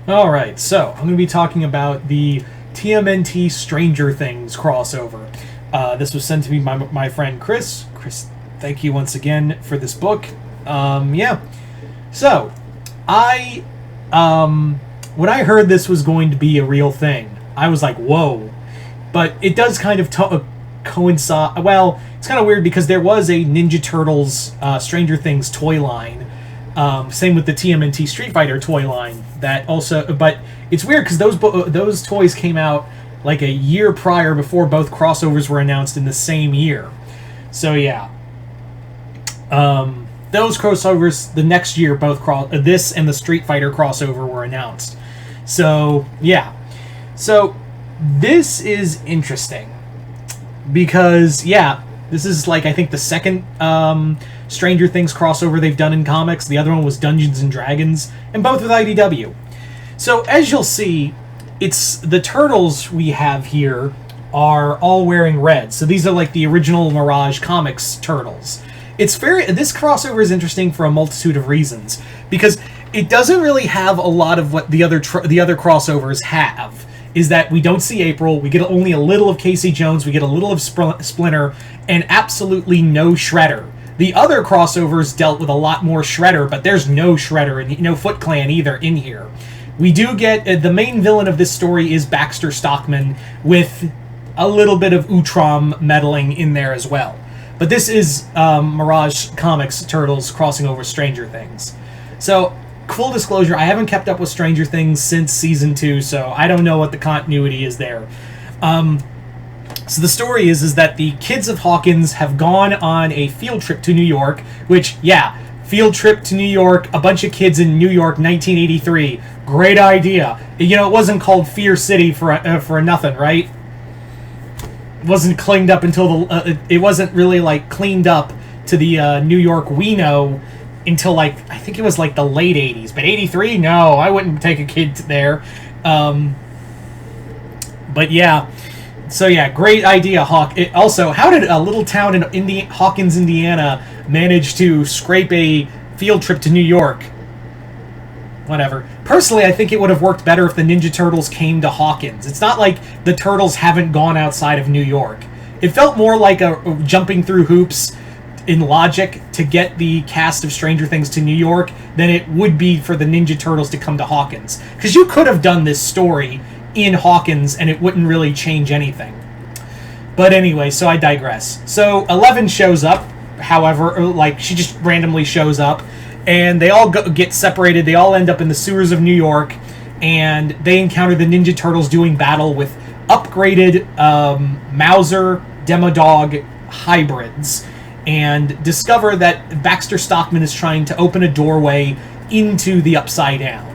Alright, so I'm going to be talking about the TMNT Stranger Things crossover. This was sent to me by my friend Chris. Chris, thank you once again for this book. Yeah. So, when I heard this was going to be a real thing, I was like, whoa. But it does kind of coincide. Well, it's kind of weird because there was a Ninja Turtles Stranger Things toy line. Same with the TMNT Street Fighter toy line. That also, but it's weird because those toys came out like a year prior, before both crossovers were announced in the same year. So yeah, those crossovers the next year, both this and the Street Fighter crossover were announced. So yeah, so this is interesting because yeah, this is like I think the second Stranger Things crossover they've done in comics. The other one was Dungeons and Dragons, and both with IDW. So as you'll see, it's the turtles we have here are all wearing red. So these are like the original Mirage Comics turtles. This crossover is interesting for a multitude of reasons because it doesn't really have a lot of what the other crossovers have. Is that we don't see April, we get only a little of Casey Jones, we get a little of Splinter, and absolutely no Shredder. The other crossovers dealt with a lot more Shredder, but there's no Shredder and no Foot Clan either in here. We do get the main villain of this story is Baxter Stockman, with a little bit of Utrom meddling in there as well. But this is Mirage Comics Turtles crossing over Stranger Things. So, full disclosure, I haven't kept up with Stranger Things since Season 2, so I don't know what the continuity is there. So the story is that the kids of Hawkins have gone on a field trip to New York, which, yeah, field trip to New York, a bunch of kids in New York, 1983. Great idea. You know, it wasn't called Fear City for nothing, right? It wasn't cleaned up until it wasn't really, like, cleaned up to the New York we know until, like, I think it was, like, the late 80s. But 83? No, I wouldn't take a kid there. But, yeah. So yeah, great idea, Hawk. Also, how did a little town in Hawkins, Indiana, manage to scrape a field trip to New York? Whatever. Personally, I think it would have worked better if the Ninja Turtles came to Hawkins. It's not like the Turtles haven't gone outside of New York. It felt more like a jumping through hoops in logic to get the cast of Stranger Things to New York than it would be for the Ninja Turtles to come to Hawkins. Because you could have done this story in Hawkins and it wouldn't really change anything. But anyway, so I digress. So Eleven shows up, however, like she just randomly shows up, and they all get separated. They all end up in the sewers of New York, and they encounter the Ninja Turtles doing battle with upgraded Mauser Demodog hybrids, and discover that Baxter Stockman is trying to open a doorway into the Upside Down.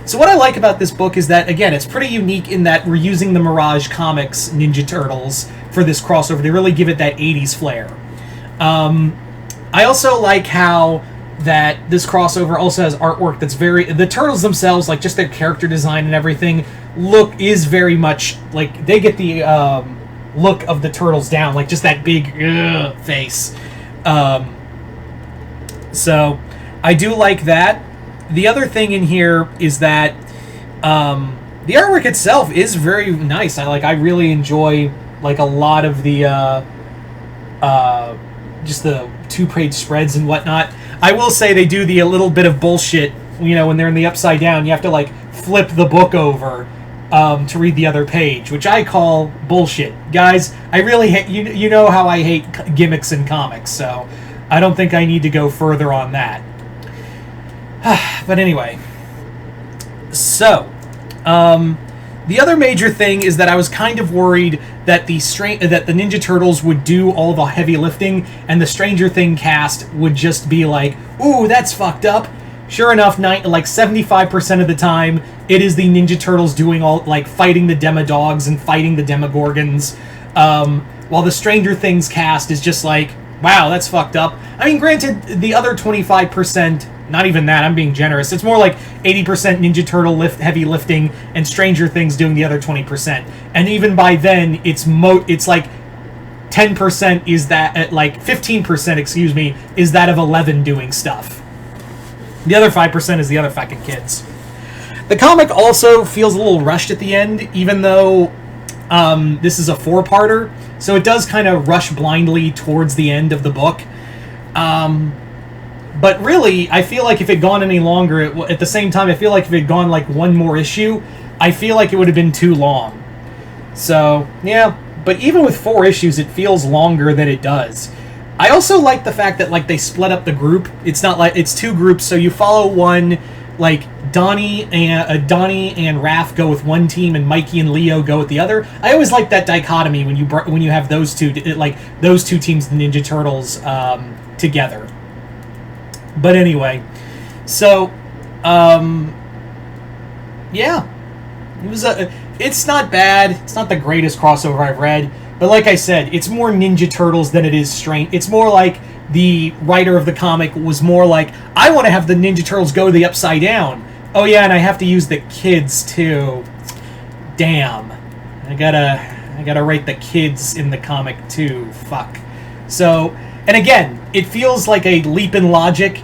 So what I like about this book is that, again, it's pretty unique in that we're using the Mirage Comics Ninja Turtles for this crossover. They really give it that 80s flair. I also like how that this crossover also has artwork that's very... The Turtles themselves, like just their character design and everything, is very much... Like, they get the look of the Turtles down, like just that big face. So, I do like that. The other thing in here is that the artwork itself is very nice. I really enjoy like a lot of the just the 2-page spreads and whatnot. I will say they do a little bit of bullshit. You know, when they're in the Upside Down, you have to like flip the book over to read the other page, which I call bullshit, guys. I really hate you know how I hate gimmicks in comics, so I don't think I need to go further on that. But anyway, so the other major thing is that I was kind of worried that the Ninja Turtles would do all the heavy lifting, and the Stranger Thing cast would just be like, "Ooh, that's fucked up." Sure enough, like 75% of the time, it is the Ninja Turtles doing all like fighting the Demodogs and fighting the Demogorgons, while the Stranger Things cast is just like, "Wow, that's fucked up." I mean, granted, the other 25%. Not even that, I'm being generous. It's more like 80% Ninja Turtle heavy lifting and Stranger Things doing the other 20%. And even by then, it's like 10% is that, like 15%, excuse me, is that of 11 doing stuff. The other 5% is the other fucking kids. The comic also feels a little rushed at the end, even though this is a 4-parter, so it does kind of rush blindly towards the end of the book. But really, I feel like if it had gone any longer, at the same time, I feel like if it had gone like one more issue, I feel like it would have been too long. So, yeah, but even with 4 issues, it feels longer than it does. I also like the fact that like they split up the group. It's not like it's 2 groups, so you follow one, like Donnie and Raph go with one team, and Mikey and Leo go with the other. I always like that dichotomy when you have those two, like those 2 teams, the Ninja Turtles, together. But anyway, so yeah, it's not bad. It's not the greatest crossover I've read, but like I said, it's more Ninja Turtles than it is Strange. It's more like the writer of the comic was more like, I want to have the Ninja Turtles go to the Upside Down. Oh yeah, and I have to use the kids too. Damn, I gotta write the kids in the comic too. Fuck. So, and again, it feels like a leap in logic.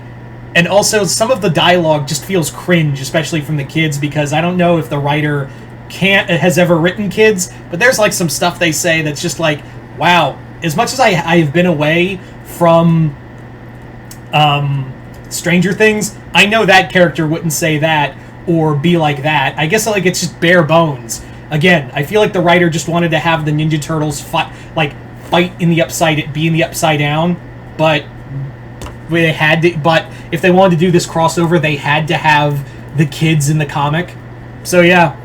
And also, some of the dialogue just feels cringe, especially from the kids, because I don't know if the writer has ever written kids, but there's like some stuff they say that's just like, wow. As much as I have been away from Stranger Things, I know that character wouldn't say that or be like that. I guess like it's just bare bones. Again, I feel like the writer just wanted to have the Ninja Turtles fight in the upside down, but they had to. But if they wanted to do this crossover, they had to have the kids in the comic. So yeah,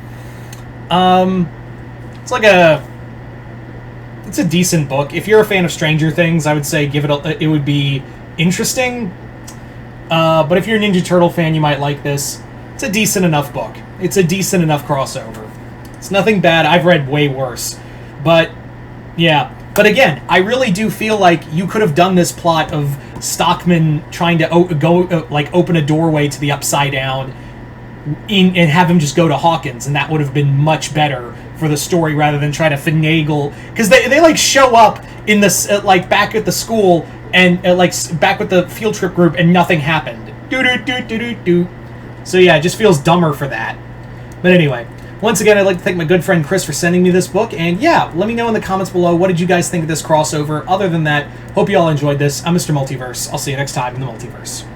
it's a decent book. If you're a fan of Stranger Things, I would say it would be interesting. But if you're a Ninja Turtle fan, you might like this. It's a decent enough book. It's a decent enough crossover. It's nothing bad. I've read way worse. But yeah. But again, I really do feel like you could have done this plot of Stockman trying to open a doorway to the Upside Down and have him just go to Hawkins, and that would have been much better for the story rather than try to finagle, because they like show up in this like back at the school and back with the field trip group and nothing happened. So yeah, it just feels dumber for that. But anyway, once again, I'd like to thank my good friend Chris for sending me this book, and yeah, let me know in the comments below, what did you guys think of this crossover? Other than that, hope you all enjoyed this. I'm Mr. Multiverse. I'll see you next time in the Multiverse.